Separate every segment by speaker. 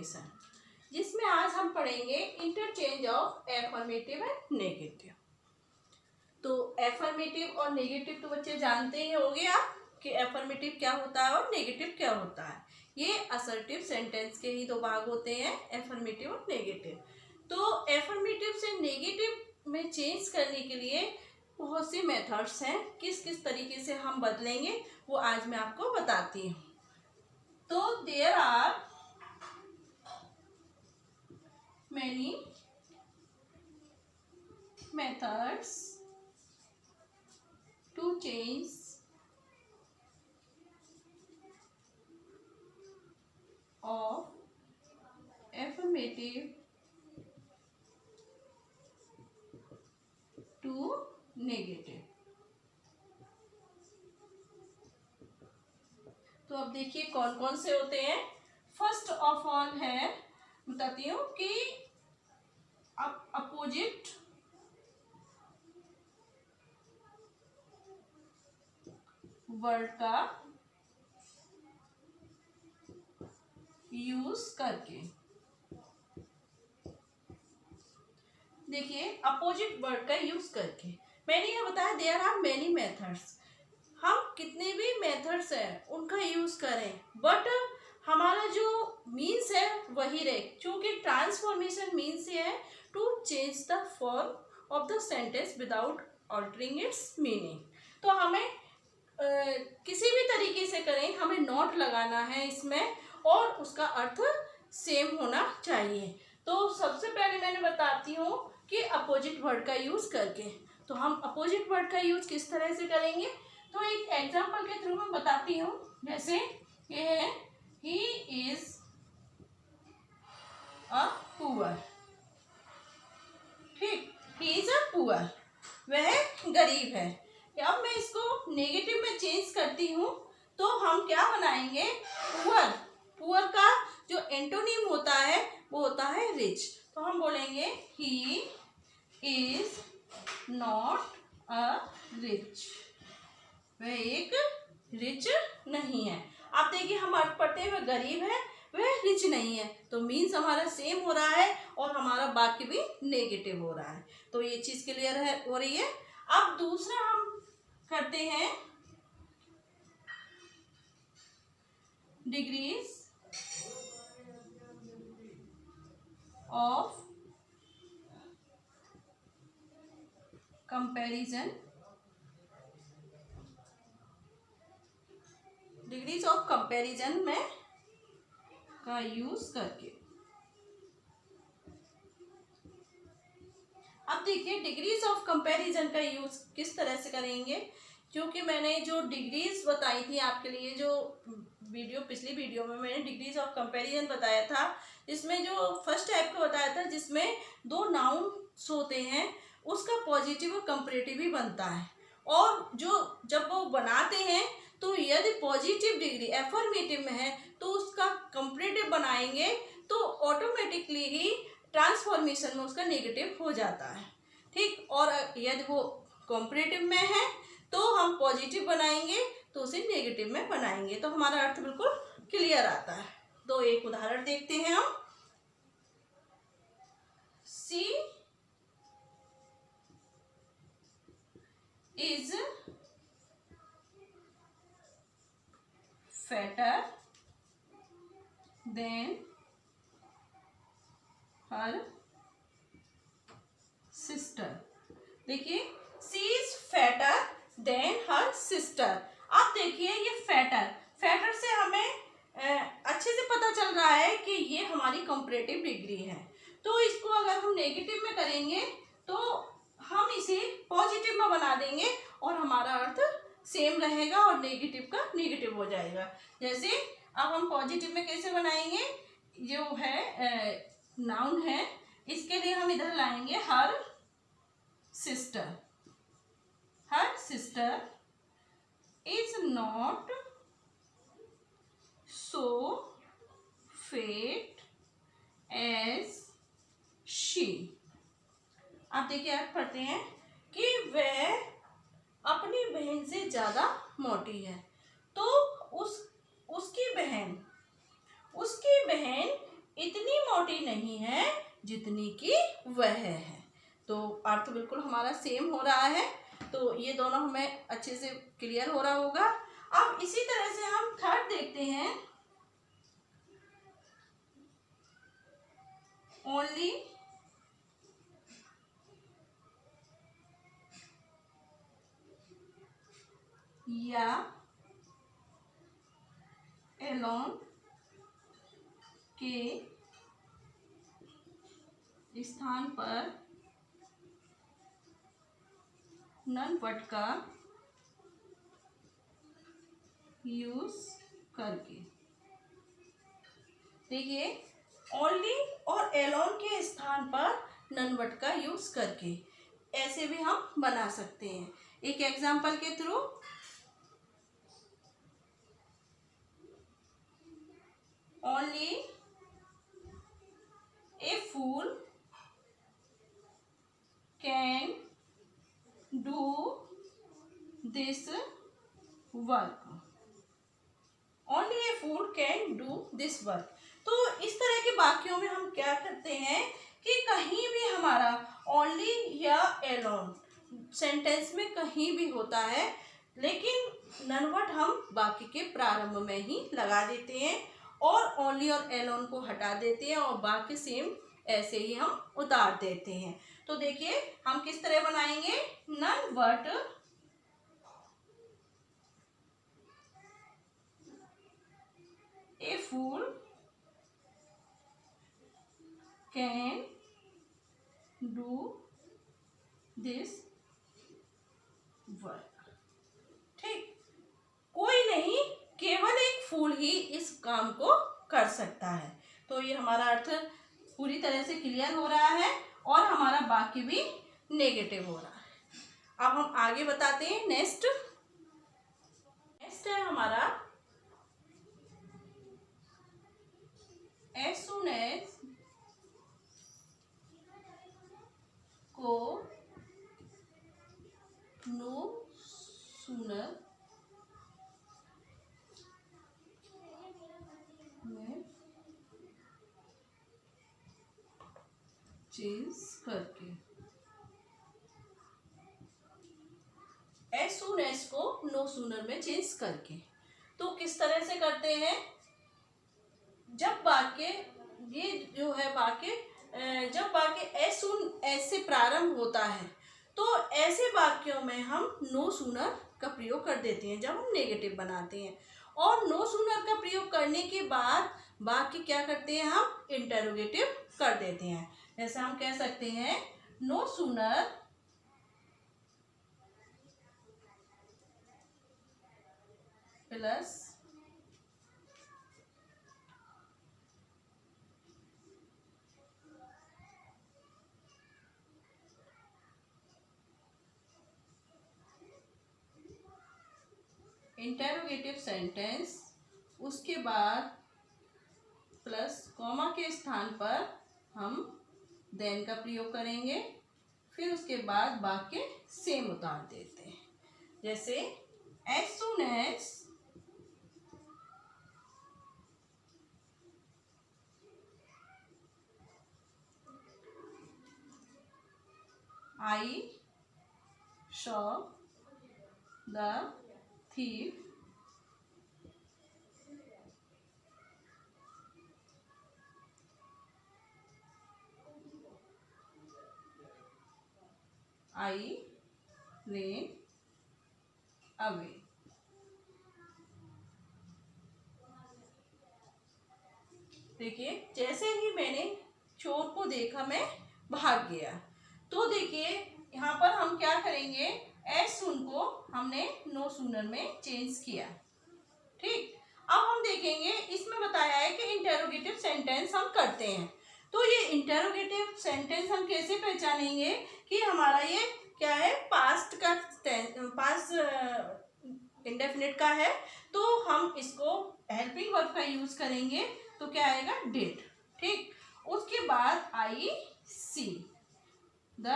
Speaker 1: Transformation, जिसमें आज हम पढ़ेंगे interchange of affirmative and negative. तो एफर्मेटिव और नेगेटिव तो बच्चे जानते ही होंगे आप कि एफर्मेटिव क्या होता है और नेगेटिव क्या होता है। ये असर्टिव सेंटेंस के ही दो भाग होते हैं, एफर्मेटिव और नेगेटिव। तो एफर्मेटिव से नेगेटिव में चेंज करने के लिए बहुत सी मेथड्स हैं। किस किस तरीके से हम बदलेंगे वो आज मैं आपको बताती हूँ। तो there are many methods to change of affirmative to negative। तो अब देखिए कौन कौन से होते हैं। फर्स्ट ऑफ ऑल है, बताती हूँ कि अपोजिट वर्ड का यूज करके। देखिए अपोजिट वर्ड का यूज करके मैंने यह बताया देयर आर मेनी मेथड्स। हम कितने भी मेथड्स हैं उनका यूज करें, बट हमारा जो मीन्स है वही रहे, क्योंकि ट्रांसफॉर्मेशन मीन्स ये है to change the form of the sentence without altering its meaning. तो हमें किसी भी तरीके से करें, हमें नॉट लगाना है इसमें और उसका अर्थ सेम होना चाहिए। तो सबसे पहले मैंने बताती हूँ कि अपोजिट वर्ड का यूज करके। तो हम अपोजिट वर्ड का यूज किस तरह से करेंगे, तो एक एग्जांपल के थ्रू मैं बताती हूँ। जैसे ये है, ही इज अ पुअर। ठीक, ही इज अ पुअर, वह गरीब है। अब मैं इसको नेगेटिव में चेंज करती हूँ तो हम क्या बनाएंगे, पुअर। पुअर का जो एंटोनिम होता है वो होता है रिच। तो हम बोलेंगे he is not a rich, वह एक रिच नहीं है। आप देखिए हम अर्थ पढ़ते हैं वह गरीब है, वह रिच नहीं है, तो मीन्स हमारा सेम हो रहा है और हमारा वाक्य भी नेगेटिव हो रहा है। तो ये चीज क्लियर है हो रही है। अब दूसरा हम करते हैं degrees of comparison. Degrees of comparison में का यूज करके। अब देखिए डिग्रीज ऑफ कंपैरिजन का यूज किस तरह से करेंगे, क्योंकि मैंने जो डिग्रीज बताई थी आपके लिए, जो पिछली वीडियो में मैंने डिग्रीज ऑफ कंपैरिजन बताया था, इसमें जो फर्स्ट टाइप का बताया था जिसमें दो नाउन्स होते हैं, उसका पॉजिटिव और कंपैरेटिव भी बनता है। और जो जब वो बनाते हैं तो यदि पॉजिटिव डिग्री एफर्मेटिव में है तो उसका कंपैरेटिव बनाएंगे तो ऑटोमेटिकली ही ट्रांसफॉर्मेशन में उसका नेगेटिव हो जाता है। ठीक, और यदि वो कंपैरेटिव में है तो हम पॉजिटिव बनाएंगे तो उसे नेगेटिव में बनाएंगे, तो हमारा अर्थ बिल्कुल क्लियर आता है। तो एक उदाहरण देखते हैं हम। She is fatter than her sister. देखिए she is fatter than her sister. आप देखिए ये फैटर से हमें अच्छे से पता चल रहा है कि ये हमारी कंपैरेटिव डिग्री है। तो इसको अगर हम नेगेटिव में करेंगे तो हम इसे पॉजिटिव में बना देंगे और हमारा अर्थ सेम रहेगा और नेगेटिव का नेगेटिव हो जाएगा। जैसे अब हम पॉजिटिव में कैसे बनाएंगे, जो है नाउन है, इसके लिए हम इधर लाएंगे her sister. Her sister is not so fat as she. आप देखिए आप पढ़ते हैं कि वह अपनी बहन से ज्यादा मोटी है। तो उसकी बहन छोटी नहीं है जितनी कि वह है। तो अर्थ बिल्कुल हमारा सेम हो रहा है। तो ये दोनों हमें अच्छे से क्लियर हो रहा होगा। अब इसी तरह से हम थर्ड देखते हैं। ओनली या एलोन के स्थान पर नन बट का यूज करके। देखिए, ओनली और एलोन के स्थान पर नन बट का यूज करके ऐसे भी हम बना सकते हैं एक एग्जाम्पल के थ्रू। Only a fool can do this work. Only a fool can do this work. तो इस तरह के वाक्यों में हम क्या करते हैं कि कहीं भी हमारा ओनली या एलोन सेंटेंस में कहीं भी होता है, लेकिन नन वर्ड हम वाक्य के प्रारंभ में ही लगा देते हैं और ओनली और एलोन को हटा देते हैं और वाक्य सेम ऐसे ही हम उतार देते हैं। तो देखिए हम किस तरह बनाएंगे। None but a fool can do this work. ठीक, कोई नहीं, केवल एक फूल ही इस काम को कर सकता है। तो ये हमारा अर्थ पूरी तरह से क्लियर हो रहा है और हमारा वाक्य भी नेगेटिव हो रहा है। अब हम आगे बताते हैं। नेक्स्ट है हमारा as soon as को no sooner में चेंज करके। as soon as को no sooner में चेंज करके। तो किस तरह से करते हैं। जब वाक्य, ये जो है वाक्य, जब वाक्य as soon as से प्रारंभ होता है तो ऐसे वाक्यों में हम नो सूनर का प्रयोग कर देते हैं जब हम नेगेटिव बनाते हैं। और नो सूनर का प्रयोग करने के बाद वाक्य क्या करते हैं, हम इंटरोगेटिव कर देते हैं। जैसे हम कह सकते हैं no sooner plus interrogative sentence, उसके बाद प्लस कॉमा के स्थान पर हम देन का प्रयोग करेंगे, फिर उसके बाद वाक्य सेम उतार देते हैं। जैसे as soon as I saw the thief I ran away। देखिए, जैसे ही मैंने चोर को देखा मैं भाग गया। तो देखिए यहाँ पर हम क्या करेंगे, as soon को हमने no sooner में चेंज किया। ठीक, अब हम देखेंगे इसमें बताया है कि इंटरोगेटिव सेंटेंस हम करते हैं। तो ये इंटरोगेटिव सेंटेंस हम कैसे पहचानेंगे कि हमारा ये क्या है, पास्ट का, पास्ट इंडेफिनिट का है। तो हम इसको हेल्पिंग वर्ब का यूज करेंगे तो क्या आएगा, डिड। ठीक, उसके बाद आई सी द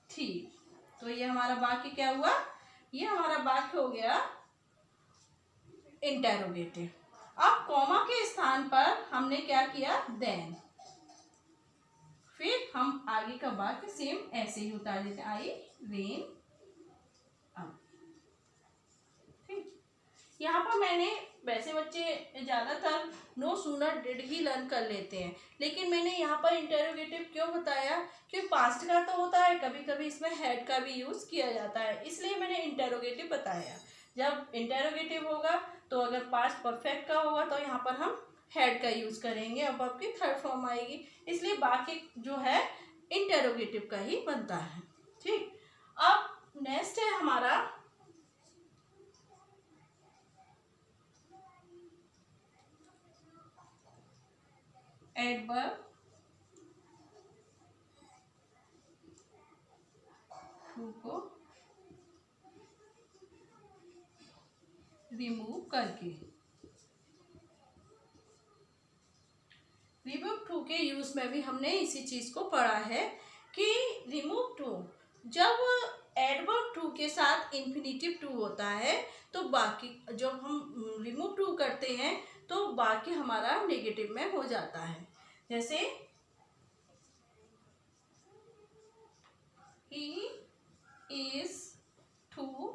Speaker 1: थीफ। तो ये हमारा वाक्य क्या हुआ, ये हमारा वाक्य हो गया इंटरोगेटिव। अब कॉमा के स्थान पर हमने क्या किया, देन। फिर हम आगे का वाक्य सेम ऐसे ही उतार देते हैं, आई रेन अब। ठीक, यहाँ पर मैंने, वैसे बच्चे ज्यादातर no sooner did he learn कर लेते हैं, लेकिन मैंने यहाँ पर इंटेरोगेटिव क्यों बताया, क्योंकि पास्ट का तो होता है, कभी कभी इसमें हैड का भी यूज किया जाता है, इसलिए मैंने इंटेरोगेटिव बताया। जब इंटेरोगेटिव होगा तो अगर पास्ट परफेक्ट का होगा तो यहाँ पर हम हैड का यूज करेंगे, अब आपकी थर्ड फॉर्म आएगी, इसलिए बाकी जो है इंटेरोगेटिव का ही बनता है। ठीक, अब नेक्स्ट है हमारा एडवर्ब टू को रिमूव करके। रिमूव टू के यूज में भी हमने इसी चीज को पढ़ा है कि रिमूव टू, जब एडवर्ब टू के साथ इंफिनिटिव टू होता है तो बाकी जब हम रिमूव टू करते हैं तो बाकी हमारा नेगेटिव में हो जाता है। जैसे he is too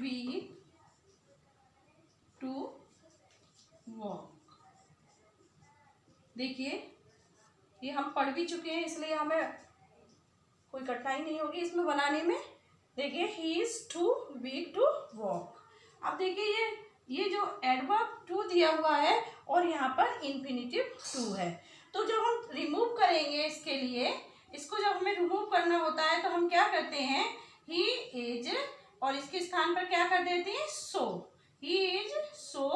Speaker 1: weak to walk। देखिए ये हम पढ़ भी चुके हैं, इसलिए हमें कोई कठिनाई नहीं होगी इसमें बनाने में। देखिए he is too weak to walk। अब देखिए ये जो एडवर्ब टू दिया हुआ है और यहाँ पर इन्फिनिटिव टू है, तो जब हम रिमूव करेंगे इसके लिए, इसको जब हमें रिमूव करना होता है तो हम क्या करते हैं, ही इज और इसके स्थान पर क्या कर देते हैं, सो, ही इज सो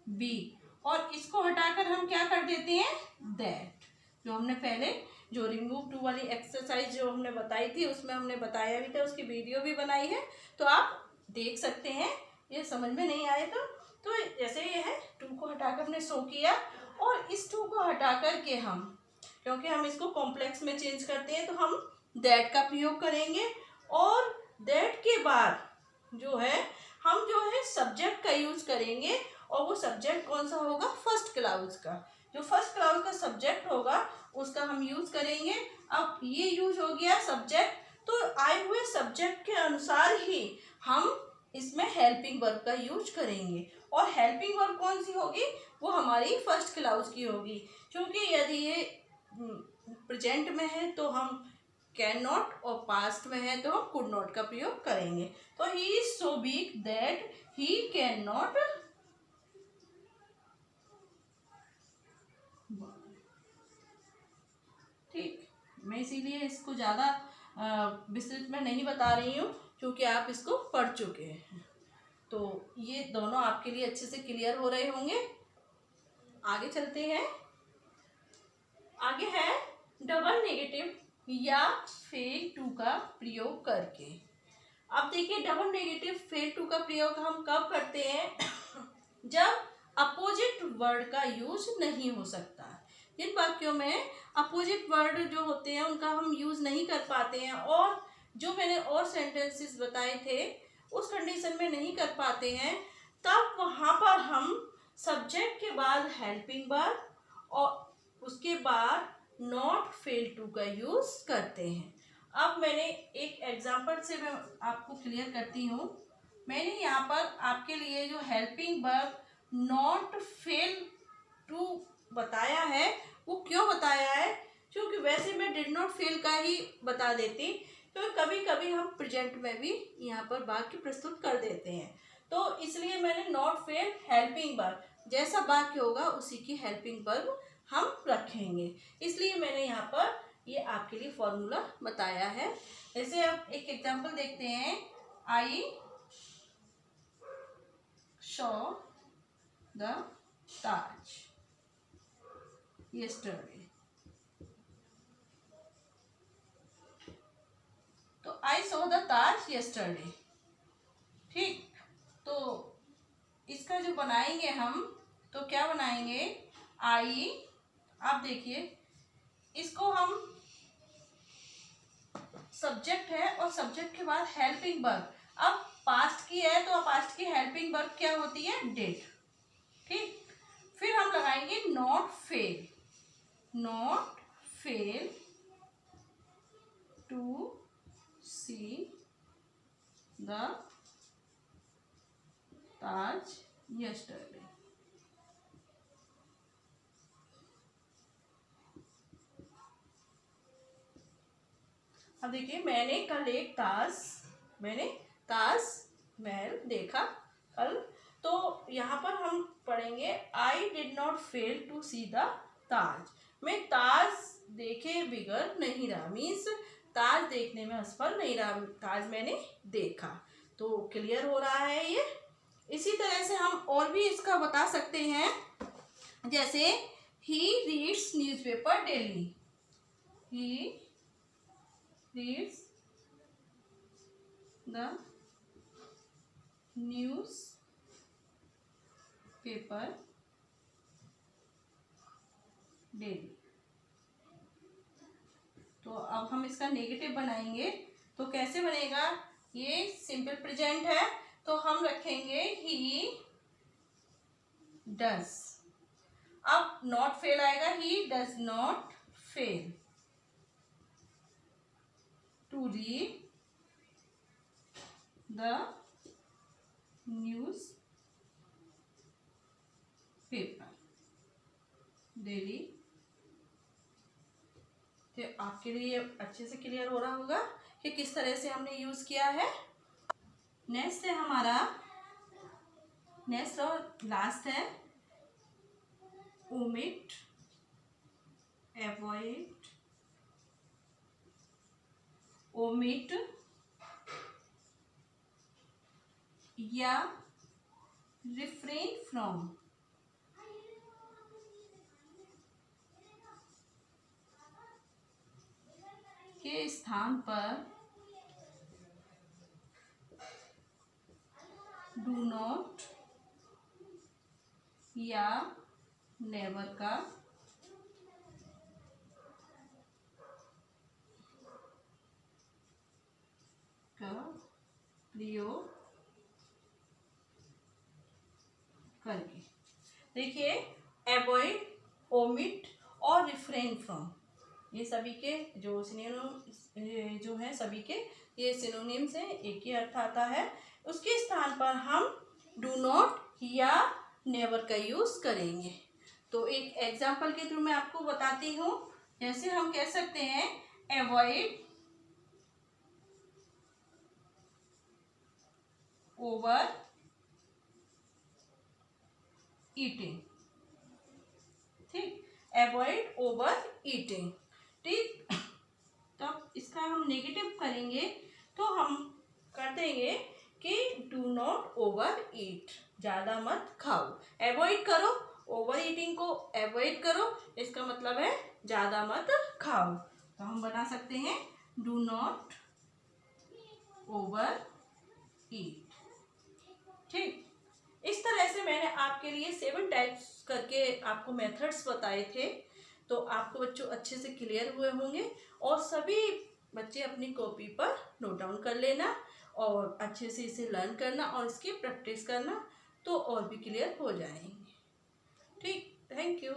Speaker 1: वीक, और इसको हटाकर हम क्या कर देते हैं, दैट। जो हमने पहले जो रिमूव टू वाली एक्सरसाइज जो हमने बताई थी उसमें हमने बताया भी था, उसकी वीडियो भी बनाई है, तो आप देख सकते हैं। ये समझ में नहीं आए तो जैसे ये है, टू को हटाकर हमने सो किया और इस टू को हटा करके हम, क्योंकि हम इसको कॉम्प्लेक्स में चेंज करते हैं तो हम दैट का प्रयोग करेंगे, और दैट के बाद जो है हम जो है सब्जेक्ट का यूज करेंगे, और वो सब्जेक्ट कौन सा होगा, फर्स्ट क्लाउज का। जो फर्स्ट क्लाउज का सब्जेक्ट होगा उसका हम यूज करेंगे। अब ये यूज हो गया सब्जेक्ट, तो आए हुए सब्जेक्ट के अनुसार ही हम इसमें हेल्पिंग वर्ब का यूज करेंगे, और हेल्पिंग वर्ब कौन सी होगी, वो हमारी फर्स्ट क्लाउज की होगी। क्योंकि यदि ये प्रेजेंट में है तो हम कैन नॉट, और पास्ट में है तो हम कुड नॉट का प्रयोग करेंगे। तो he is so weak that he can not, ठीक, मैं इसीलिए इसको ज़्यादा विस्तृत में नहीं बता रही हूँ क्योंकि आप इसको पढ़ चुके हैं, तो ये दोनों आपके लिए अच्छे से क्लियर हो रहे होंगे। आगे चलते हैं। आगे है डबल नेगेटिव या फेल टू का प्रयोग करके। अब देखिए डबल नेगेटिव फेल टू का प्रयोग हम कब करते हैं, जब अपोजिट वर्ड का यूज नहीं हो सकता। जिन वाक्यों में अपोजिट वर्ड जो होते हैं उनका हम यूज नहीं कर पाते हैं, और जो मैंने और सेंटेंसेस बताए थे उस कंडीशन में नहीं कर पाते हैं, तब वहाँ पर हम सब्जेक्ट के बाद हेल्पिंग वर्ब और उसके बाद नॉट फेल टू का यूज करते हैं। अब मैंने एक एग्जांपल से मैं आपको क्लियर करती हूँ। मैंने यहाँ पर आपके लिए जो helping verb not fail to बताया है, वो क्यों बताया है, क्योंकि वैसे मैं डिड नॉट फेल का ही बता देती, तो कभी कभी हम प्रेजेंट में भी यहाँ पर वाक्य प्रस्तुत कर देते हैं, तो इसलिए मैंने नॉट फेल हेल्पिंग वर्ब, जैसा वाक्य होगा उसी की हेल्पिंग वर्ब हम रखेंगे, इसलिए मैंने यहाँ पर ये आपके लिए फॉर्मूला बताया है। जैसे अब एक एग्जांपल देखते हैं, I saw the Taj yesterday। तो I saw the Taj yesterday। ठीक, तो इसका जो बनाएंगे हम, तो क्या बनाएंगे, आई, आप देखिए इसको हम सब्जेक्ट है और सब्जेक्ट के बाद हेल्पिंग वर्ब, अब पास्ट की है तो पास्ट की हेल्पिंग वर्ब क्या होती है, डिड। ठीक, फिर हम लगाएंगे not fail, not fail to see the Taj yesterday. अब देखिए, मैंने ताज महल देखा कल। तो यहाँ पर हम पढ़ेंगे I did not fail to see the Taj. मैं ताज देखे बिगर नहीं रहा, मीन्स ताज देखने में असफल नहीं रहा, ताज मैंने देखा। तो क्लियर हो रहा है ये। इसी तरह से हम और भी इसका बता सकते हैं, जैसे he reads newspaper daily. He reads the newspaper daily। तो अब हम इसका नेगेटिव बनाएंगे, तो कैसे बनेगा? ये सिंपल प्रेजेंट है, तो हम रखेंगे ही डज। अब नॉट फेल आएगा, he does not fail to read the newspaper daily। तो आपके लिए अच्छे से क्लियर हो रहा होगा कि किस तरह से हमने यूज किया है। नेक्स्ट है हमारा, नेक्स्ट और लास्ट है ओमिट, एवॉइड, ओमिट या रिफ्रेन फ्रॉम। के स्थान पर डू नॉट या नेवर का प्रयोग करके। देखिए, एवॉइड, ओमिट और रिफ्रेन फ्रॉम, ये सभी के जो सिनोनिम जो है, सभी के ये सिनोनिम्स हैं, एक ही अर्थ आता है। उसके स्थान पर हम डू नॉट या नेवर का यूज करेंगे। तो एक एग्जाम्पल के थ्रू मैं आपको बताती हूँ। जैसे हम कह सकते हैं एवॉइड ओवर ईटिंग। ठीक, एवॉइड ओवर ईटिंग। ठीक, तो इसका हम नेगेटिव करेंगे, तो हम कर देंगे कि डू नॉट ओवर ईट, ज़्यादा मत खाओ। एवॉइड करो, ओवर ईटिंग को एवॉइड करो, इसका मतलब है ज़्यादा मत खाओ। तो हम बना सकते हैं डू नॉट ओवर ईट। ठीक, इस तरह से मैंने आपके लिए 7 टाइप्स करके आपको मेथड्स बताए थे। तो आपको बच्चों अच्छे से क्लियर हुए होंगे, और सभी बच्चे अपनी कॉपी पर नोट डाउन कर लेना और अच्छे से इसे लर्न करना और इसकी प्रैक्टिस करना, तो और भी क्लियर हो जाएंगे। ठीक, थैंक यू।